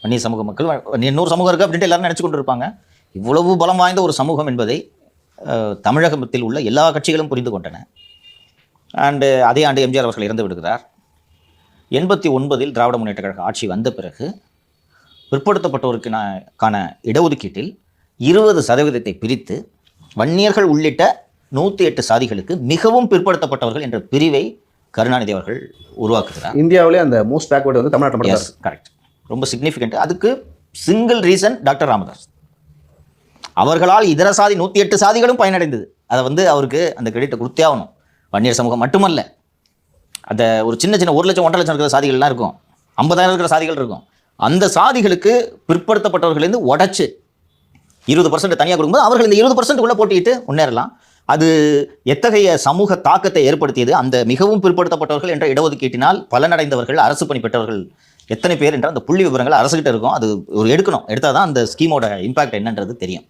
வன்னியர் சமூக மக்கள் இன்னொரு சமூகம் இருக்குது அப்படின்ட்டு எல்லாரும் நினச்சி கொண்டு இருப்பாங்க. இவ்வளவு பலம் வாய்ந்த ஒரு சமூகம் என்பதை தமிழகத்தில் உள்ள எல்லா கட்சிகளும் புரிந்து கொண்டன. அதே ஆண்டு எம்ஜிஆர் அவர்கள் இறந்து விடுகிறார். 89 திராவிட முன்னேற்ற கழக ஆட்சி வந்த பிறகு பிற்படுத்தப்பட்டோருக்கான இடஒதுக்கீட்டில் 20% பிரித்து வன்னியர்கள் உள்ளிட்ட 108 சாதிகளுக்கு மிகவும் பிற்படுத்தப்பட்டவர்கள் என்ற பிரிவை கருணாநிதி அவர்கள் உருவாக்குகிறார். இந்தியாவிலே அந்த மோஸ்ட் பேக்வர்டு வந்து தமிழ்நாட்டில். கரெக்ட், ரொம்ப சிக்னிஃபிகண்ட். அதுக்கு சிங்கிள் ரீசன் டாக்டர் ராமதாஸ் அவர்களால் இதர சாதி 108 சாதிகளும் பயனடைந்தது. அதை வந்து அவருக்கு அந்த கிரெடிட்டை கொடுத்தே ஆகணும். வன்னியர் சமூகம் மட்டுமல்ல, அந்த ஒரு சின்ன 1 லட்சம் 1.5 லட்சம் இருக்கிற சாதிகள்லாம் இருக்கும், 50,000 இருக்கிற சாதிகள் இருக்கும். அந்த சாதிகளுக்கு பிற்படுத்தப்பட்டவர்களேருந்து உடச்சு 20% தனியாக கொடுக்கும்போது அவர்கள் இந்த 20% போட்டிட்டு முன்னேறலாம். அது எத்தகைய சமூக தாக்கத்தை ஏற்படுத்தியது. அந்த மிகவும் பிற்படுத்தப்பட்டவர்கள் என்ற இடஒதுக்கீட்டினால் பலனடைந்தவர்கள், அரசு பணி பெற்றவர்கள் எத்தனை பேர் என்ற அந்த புள்ளி விவரங்கள் அரசுகிட்ட இருக்கும். அது ஒரு எடுத்தால் தான் அந்த ஸ்கீமோட இம்பாக்ட் என்னன்றது தெரியும்.